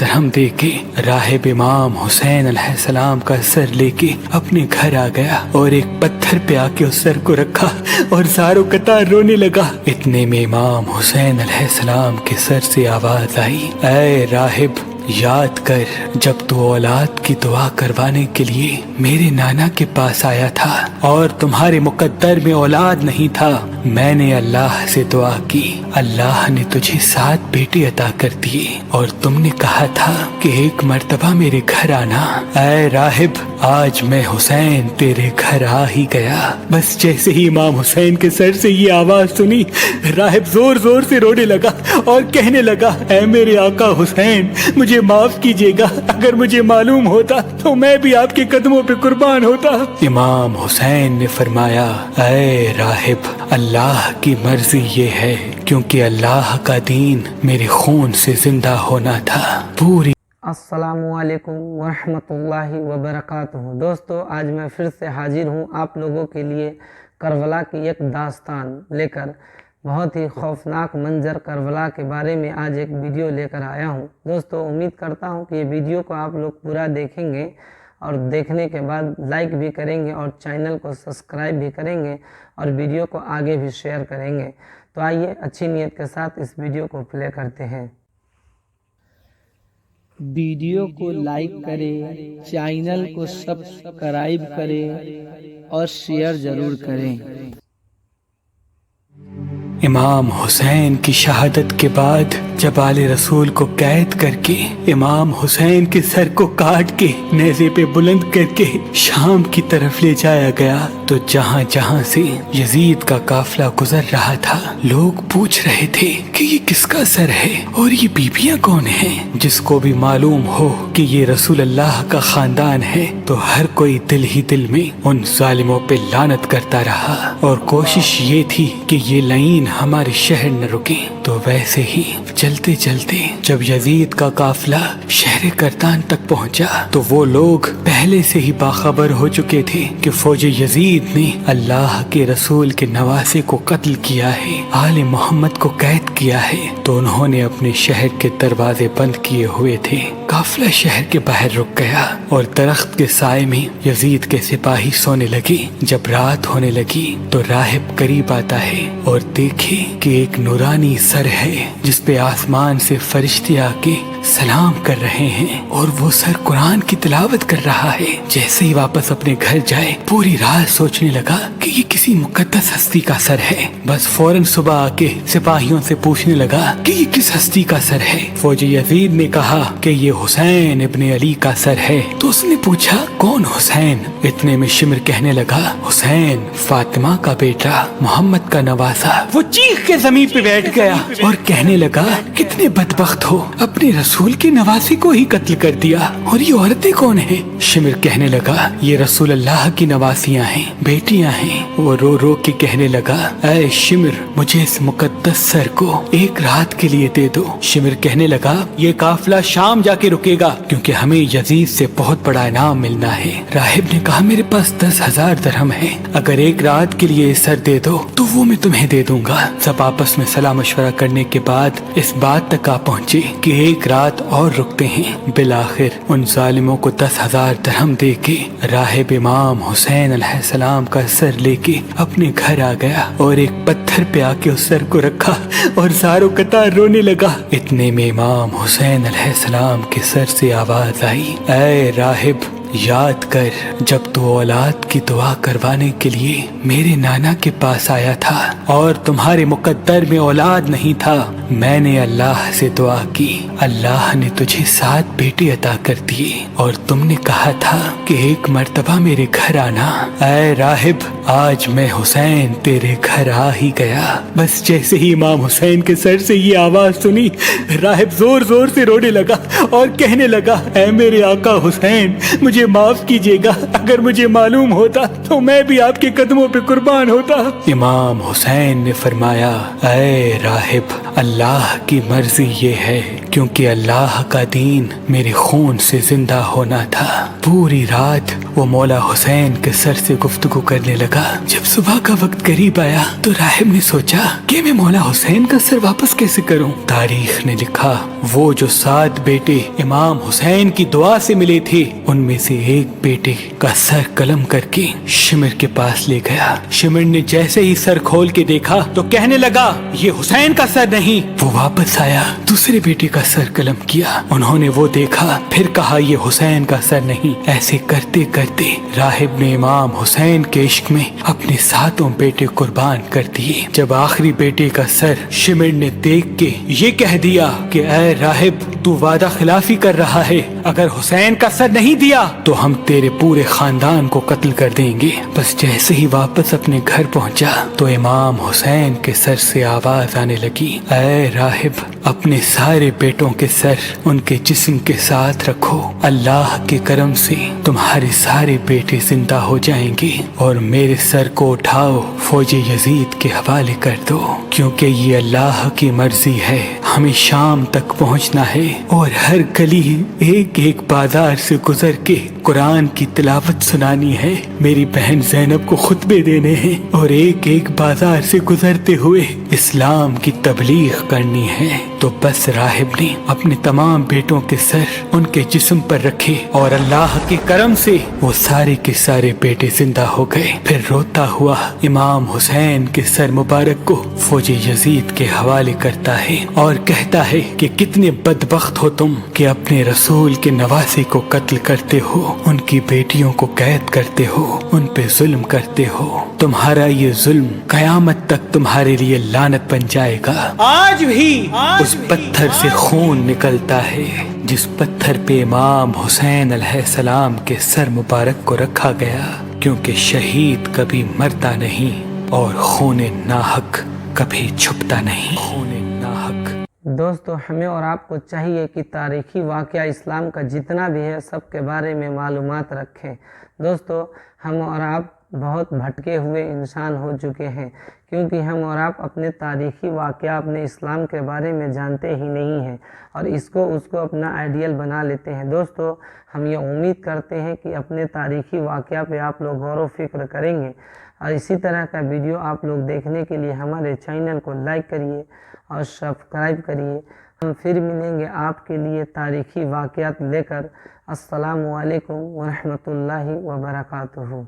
درہم دے کے راہب امام حسین علیہ السلام کا سر لے کے اپنے گھر آ گیا اور ایک پتھر پہ آ کے اس سر کو رکھا اور زاروں قطار رونے لگا۔ اتنے میں امام حسین علیہ السلام کے سر سے آواز آئی، اے راہب یاد کر جب تو اولاد کی دعا کروانے کے لیے میرے نانا کے پاس آیا تھا اور تمہارے مقدر میں اولاد نہیں تھا، میں نے اللہ سے دعا کی، اللہ نے تجھے 7 بیٹے عطا کر دیے اور تم نے کہا تھا کہ ایک مرتبہ میرے گھر آنا۔ اے راہب آج میں حسین تیرے گھر آ ہی گیا۔ بس جیسے ہی امام حسین کے سر سے یہ آواز سنی، راہب زور زور سے رونے لگا اور کہنے لگا، اے میرے آقا حسین مجھے معاف کیجیے گا، اگر مجھے معلوم ہوتا تو میں بھی آپ کے قدموں پہ قربان ہوتا۔ امام حسین نے فرمایا، اے راہب اللہ کی مرضی یہ ہے، کیونکہ اللہ کا دین میرے خون سے زندہ ہونا تھا۔ پوری السلام علیکم ورحمۃ اللہ وبرکاتہ۔ دوستو آج میں پھر سے حاضر ہوں آپ لوگوں کے لیے کربلا کی ایک داستان لے کر۔ بہت ہی خوفناک منظر کربلا کے بارے میں آج ایک ویڈیو لے کر آیا ہوں۔ دوستو امید کرتا ہوں کہ یہ ویڈیو کو آپ لوگ پورا دیکھیں گے اور دیکھنے کے بعد لائک بھی کریں گے اور چینل کو سبسکرائب بھی کریں گے اور ویڈیو کو آگے بھی شیئر کریں گے۔ تو آئیے اچھی نیت کے ساتھ اس ویڈیو کو پلے کرتے ہیں۔ ویڈیو کو لائک کریں، چینل کو سبسکرائب کریں اور شیئر ضرور کریں۔ امام حسین کی شہادت کے بعد جب آل رسول کو قید کر کے امام حسین کے سر کو کاٹ کے نیزے پہ بلند کر کے شام کی طرف لے جایا گیا تو جہاں جہاں سے یزید کا قافلہ گزر رہا تھا لوگ پوچھ رہے تھے کہ یہ کس کا سر ہے اور یہ بیبیاں کون ہیں۔ جس کو بھی معلوم ہو کہ یہ رسول اللہ کا خاندان ہے تو ہر کوئی دل ہی دل میں ان ظالموں پہ لعنت کرتا رہا اور کوشش یہ تھی کہ یہ لعین ہمارے شہر نہ رکے۔ تو ویسے ہی چلتے چلتے جب یزید کا قافلہ شہر کرتان تک پہنچا تو وہ لوگ پہلے سے ہی باخبر ہو چکے تھے کہ فوج یزید نے اللہ کے رسول کے نواسے کو قتل کیا ہے، آل محمد کو قید کیا ہے۔ تو انہوں نے اپنے شہر کے دروازے بند کیے ہوئے تھے۔ قافلہ شہر کے باہر رک گیا اور درخت کے سائے میں یزید کے سپاہی سونے لگے۔ جب رات ہونے لگی تو راہب قریب آتا ہے اور دیکھے کہ ایک نورانی سر ہے جس پہ آسمان سے فرشتے آ کے سلام کر رہے ہیں اور وہ سر قرآن کی تلاوت کر رہا ہے۔ جیسے ہی واپس اپنے گھر جائے پوری رات سوچنے لگا کہ یہ کسی مقدس ہستی کا سر ہے۔ بس فوراً صبح آ کے سپاہیوں سے پوچھنے لگا کہ یہ کس ہستی کا سر ہے۔ فوج یزید نے کہا کہ یہ حسین ابن علی کا سر ہے۔ تو اس نے پوچھا کون حسین؟ اتنے میں شمر کہنے لگا حسین فاطمہ کا بیٹا، محمد کا نواسا۔ وہ چیخ کے زمین پہ بیٹھ گیا اور کہنے لگا کتنے بدبخت ہو، اپنے رسول کے نواسے کو ہی قتل کر دیا، اور یہ عورتیں کون ہیں؟ شمر کہنے لگا یہ رسول اللہ کی نواسیاں ہیں، بیٹیاں ہیں۔ وہ رو رو کے کہنے لگا اے شمر مجھے اس مقدس سر کو ایک رات کے لیے دے دو۔ شمر کہنے لگا یہ قافلہ شام جا کے رکے گا کیونکہ ہمیں یزید سے بہت بڑا انعام ملنا ہے۔ راہب نے کہا میرے پاس 10,000 درہم ہے، اگر ایک رات کے لیے سر دے دو تو وہ میں تمہیں دے دوں گا۔ سب آپس میں صلاح مشورہ کرنے کے بعد اس بات تک آ پہنچے کہ ایک رات اور رکتے ہیں۔ بالآخر ان ظالموں کو 10,000 درہم دے کے راہب امام حسین علیہ السلام کا سر لے کے اپنے گھر آ گیا اور ایک پتھر پہ آ کے اس سر کو رکھا اور زاروں قطار رونے لگا۔ اتنے میں امام حسین علیہ السلام کے سر سے آواز آئی، اے راہب یاد کر جب تو اولاد کی دعا کروانے کے لیے میرے نانا کے پاس آیا تھا اور تمہارے مقدر میں اولاد نہیں تھا، میں نے اللہ سے دعا کی، اللہ نے تجھے 7 بیٹے عطا کر دیے اور تم نے کہا تھا کہ ایک مرتبہ میرے گھر آنا۔ اے راہب آج میں حسین تیرے گھر آ ہی گیا۔ بس جیسے ہی امام حسین کے سر سے یہ آواز سنی راہب زور زور سے رونے لگا اور کہنے لگا اے میرے آقا حسین مجھے معاف کیجیے گا، اگر مجھے معلوم ہوتا تو میں بھی آپ کے قدموں پہ قربان ہوتا۔ امام حسین نے فرمایا اے راہب اللہ کی مرضی یہ ہے کیونکہ اللہ کا دین میرے خون سے زندہ ہونا تھا۔ پوری رات وہ مولا حسین کے سر سے گفتگو کرنے لگا۔ جب صبح کا وقت قریب آیا تو راہب نے سوچا کہ میں مولا حسین کا سر واپس کیسے کروں۔ تاریخ نے لکھا وہ جو 7 بیٹے امام حسین کی دعا سے ملے تھے ان میں سے ایک بیٹے کا سر قلم کر کے شمر کے پاس لے گیا۔ شمر نے جیسے ہی سر کھول کے دیکھا تو کہنے لگا یہ حسین کا سر نہیں۔ وہ واپس آیا، دوسرے بیٹے کا سر قلم کیا، انہوں نے وہ دیکھا، پھر کہا یہ حسین کا سر نہیں۔ ایسے کرتے کرتے راہب نے امام حسین کے عشق میں اپنے 7 بیٹے قربان کر دیے۔ جب آخری بیٹے کا سر شمر نے دیکھ کے یہ کہہ دیا کہ اے راہب تو وعدہ خلافی کر رہا ہے، اگر حسین کا سر نہیں دیا تو ہم تیرے پورے خاندان کو قتل کر دیں گے۔ بس جیسے ہی واپس اپنے گھر پہنچا تو امام حسین کے سر سے آواز آنے لگی اے راہب اپنے سارے بیٹوں کے سر ان کے جسم کے ساتھ رکھو، اللہ کے کرم سے تمہارے سارے بیٹے زندہ ہو جائیں گے، اور میرے سر کو اٹھاؤ فوج یزید کے حوالے کر دو، کیونکہ یہ اللہ کی مرضی ہے۔ ہمیں شام تک پہنچنا ہے اور ہر گلی ایک ایک بازار سے گزر کے قرآن کی تلاوت سنانی ہے، میری بہن زینب کو خطبے دینے ہیں، اور ایک ایک بازار سے گزرتے ہوئے اسلام کی تبلیغ کرنی ہے۔ تو بس راہب نے اپنے تمام بیٹوں کے سر ان کے جسم پر رکھے اور اللہ کے کرم سے وہ سارے کے سارے بیٹے زندہ ہو گئے۔ پھر روتا ہوا امام حسین کے سر مبارک کو فوج یزید کے حوالے کرتا ہے اور کہتا ہے کہ کتنے بدبخت ہو تم کہ اپنے رسول کے نواسے کو قتل کرتے ہو، ان کی بیٹیوں کو قید کرتے ہو، ان پہ ظلم کرتے ہو، تمہارا یہ ظلم قیامت تک تمہارے لیے لعنت بن جائے گا۔ آج بھی اس پتھر سے خون نکلتا ہے جس پتھر پہ امام حسین علیہ السلام کے سر مبارک کو رکھا گیا، کیونکہ شہید کبھی مرتا نہیں اور خون ناحق کبھی چھپتا نہیں۔ خون ناحق دوستو ہمیں اور آپ کو چاہیے کہ تاریخی واقعہ اسلام کا جتنا بھی ہے سب کے بارے میں معلومات رکھیں۔ دوستو ہم اور آپ بہت بھٹکے ہوئے انسان ہو چکے ہیں، کیونکہ ہم اور آپ اپنے تاریخی واقعہ اپنے اسلام کے بارے میں جانتے ہی نہیں ہیں، اور اس کو اپنا آئیڈیل بنا لیتے ہیں۔ دوستو ہم یہ امید کرتے ہیں کہ اپنے تاریخی واقعہ پہ آپ لوگ غور و فکر کریں گے، اور اسی طرح کا ویڈیو آپ لوگ دیکھنے کے لیے ہمارے چینل کو لائک کریے اور سبسکرائب کریے۔ ہم پھر ملیں گے آپ کے لیے تاریخی واقعات لے کر۔ السلام علیکم ورحمۃ اللہ وبرکاتہ۔